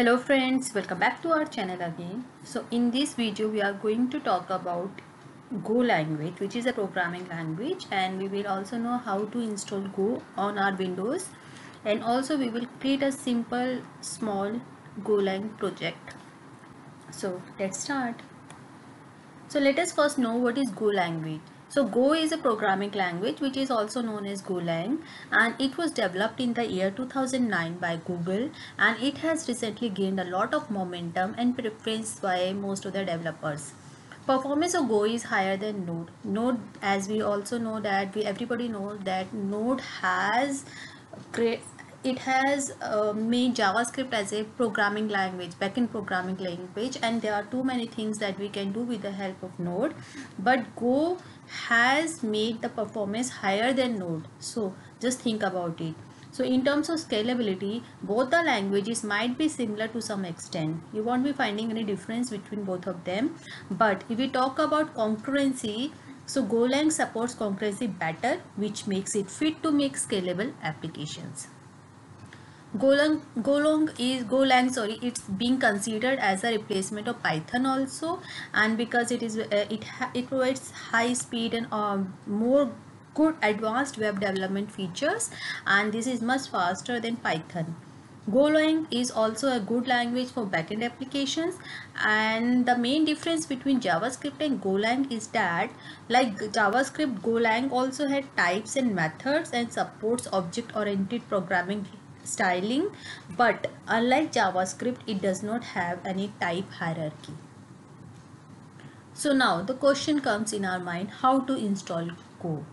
Hello friends, welcome back to our channel again. So in this video we are going to talk about Go language, which is a programming language, and we will also know how to install Go on our Windows, and also we will create a simple small Golang project. So let's start. So let us first know what is Go language. So Go is a programming language which is also known as Golang, and it was developed in the year 2009 by Google, and it has recently gained a lot of momentum and preference by most of the developers. Performance of Go is higher than Node. Node, as we also know that everybody knows that Node has made JavaScript as a programming language, backend programming language, and there are too many things that we can do with the help of Node. But Go has made the performance higher than Node. So just think about it. So in terms of scalability, both the languages might be similar to some extent. You won't be finding any difference between both of them. But if we talk about concurrency, so Golang supports concurrency better, which makes it fit to make scalable applications. It's being considered as a replacement of Python also, and because it provides high speed and more good advanced web development features, and this is much faster than Python. Golang is also a good language for backend applications, and the main difference between JavaScript and Golang is that, like JavaScript, Golang also had types and methods and supports object-oriented programming styling, but unlike JavaScript, it does not have any type hierarchy. So now the question comes in our mind, how to install Go.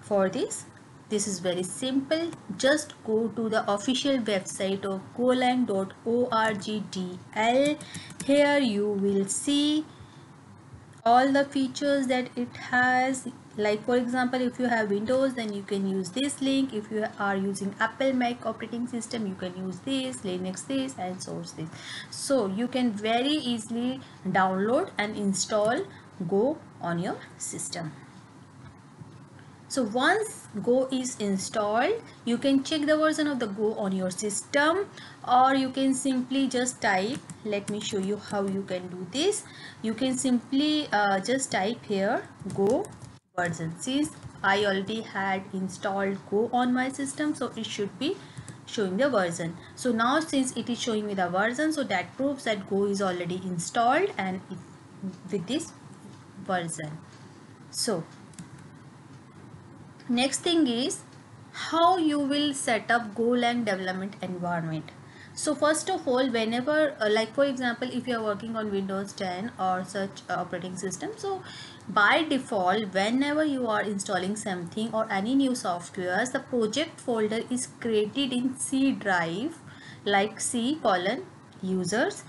For this is very simple. Just go to the official website of golang.org.dl. Here you will see all the features that it has. Like for example, if you have Windows, then you can use this link. If you are using Apple Mac operating system, you can use this, Linux this, and source this. So you can very easily download and install Go on your system. So once Go is installed, you can check the version of the Go on your system, or you can simply just type. Let me show you how you can do this. You can simply just type here Go version. Since I already had installed Go on my system, so it should be showing the version. So now since it is showing me the version, so that proves that Go is already installed and with this version. So next thing is how you will set up Golang development environment. So first of all, whenever like for example, if you are working on Windows 10 or such operating system, so by default, whenever you are installing something or any new softwares, the project folder is created in C drive, like C colon users,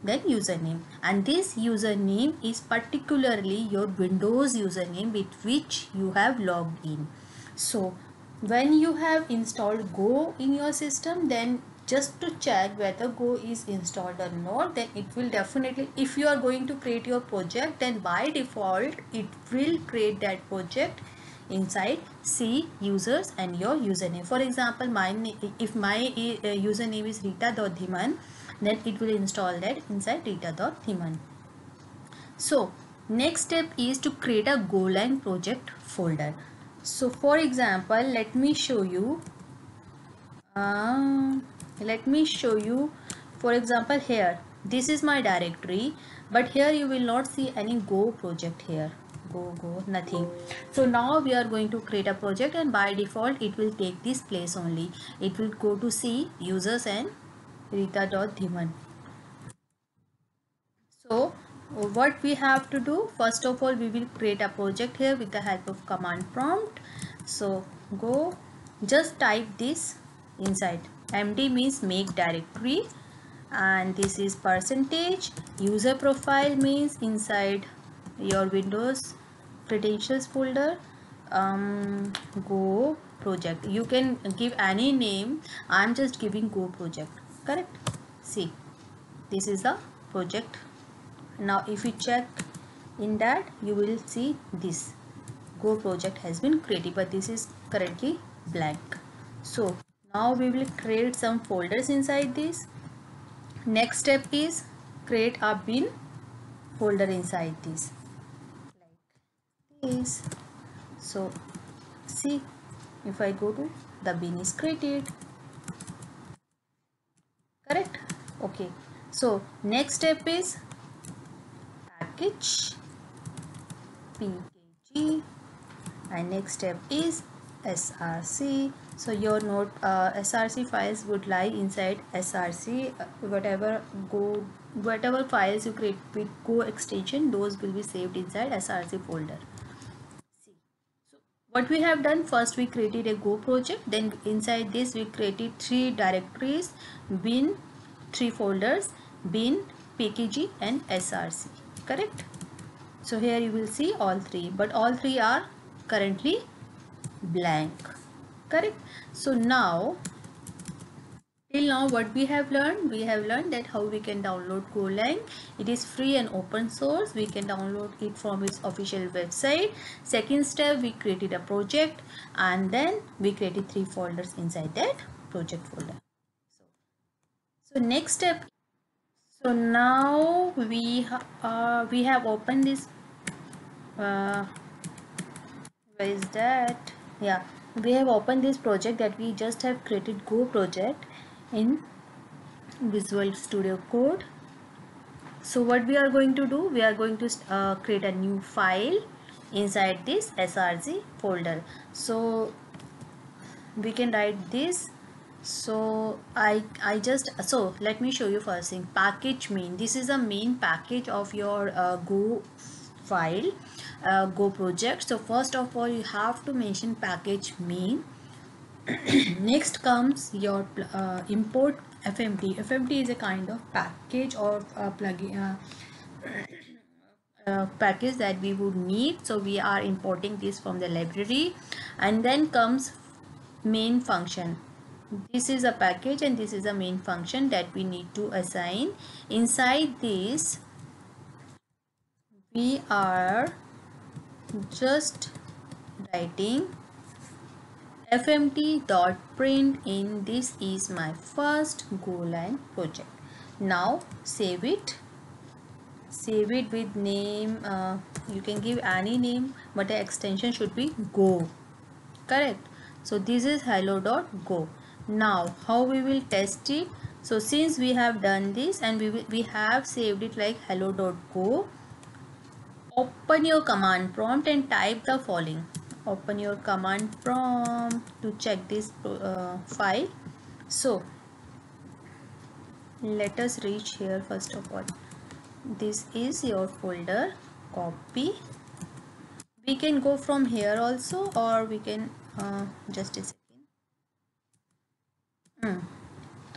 then username, and this username is particularly your Windows username with which you have logged in. So when you have installed Go in your system, then just to check whether Go is installed or not, then it will definitely, if you are going to create your project, then by default it will create that project inside C users and your username. For example, if my username is rita.dhiman, then it will install that inside rita.dhiman. So next step is to create a Golang project folder. So for example, let me show you for example, here this is my directory, but here you will not see any Go project here. Go nothing. So now we are going to create a project, and by default it will take this place only. It will go to C users and rita.dhiman. So what we have to do, first of all, we will create a project here with the help of command prompt. So go, just type this inside. MD means make directory, and this is percentage. User profile means inside your Windows credentials folder. Go project, you can give any name. I'm just giving Go project, correct? See, this is the project. Now if you check in that, you will see this Go project has been created, but this is currently blank. So Now we will create some folders inside this. Next step is create a bin folder inside this, like this. So see, if I go to, the bin is created, correct? Okay, so next step is package pkg, and next step is src. So your note src files would lie inside src, whatever files you create with go extension, those will be saved inside src folder. See, so what we have done, first we created a go project, then inside this we created 3 directories: bin, 3 folders: bin, pkg and src, correct? So here you will see all 3, but all 3 are currently blank, correct? So now, till now what we have learned, that how we can download Golang. It is free and open source. We can download it from its official website. Second step, we created a project, and then we created 3 folders inside that project folder. So next step, so now we have opened this uh, where is that, yeah, we have opened this project that we just have created Go project in Visual Studio Code. So what we are going to do, we are going to create a new file inside this src folder. So we can write this. So I just, so let me show you first thing, package main. This is a main package of your Go file, Go project. So first of all, you have to mention package main. Next comes your import fmt. Fmt is a kind of package or plugin, package that we would need. So we are importing this from the library. And then comes main function. This is a package and this is a main function that we need to assign. Inside this, we are just writing fmt.print in. This is my first Golang project. Now save it. Save it with name, you can give any name, but the extension should be Go, correct? So this is hello.go. Now how we will test it? So since we have done this and we have saved it like hello.go, open your command prompt and type the following. Open your command prompt to check this file. So let us reach here. First of all, this is your folder, copy. We can go from here also, or we can just a second.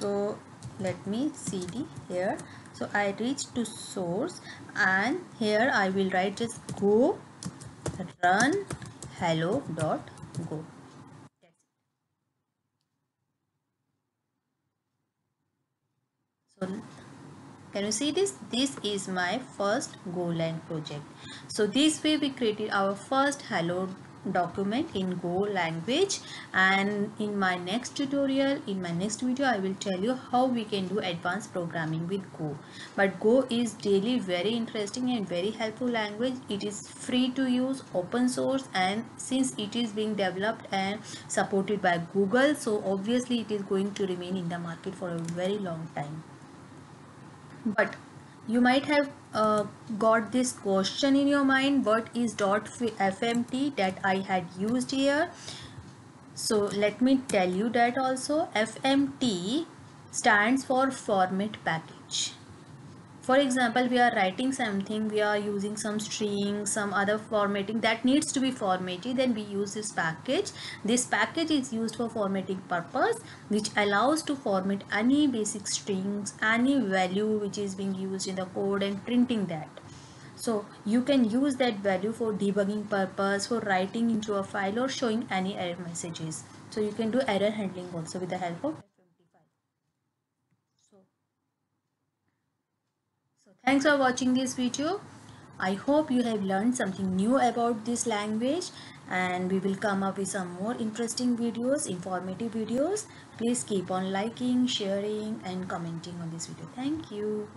So let me cd here. So I reach to source, and here I will write just go run hello.go. So can you see this? This is my first Golang project. So this way we created our first hello document in Go language, and in my next tutorial, in my next video, I will tell you how we can do advanced programming with Go. But Go is really very interesting and very helpful language. It is free to use, open source, and since it is being developed and supported by Google, so obviously it is going to remain in the market for a very long time. But you might have got this question in your mind, what is .fmt that I had used here? So let me tell you that also. FMT stands for format package. For example, we are writing something, we are using some string, some other formatting that needs to be formatted, then we use this package. This package is used for formatting purpose, which allows to format any basic strings, any value which is being used in the code, and printing that. So you can use that value for debugging purpose, for writing into a file, or showing any error messages. So you can do error handling also with the help of FMT file. So thanks for watching this video. I hope you have learned something new about this language, and we will come up with some more interesting videos, informative videos. Please keep on liking, sharing and commenting on this video. Thank you.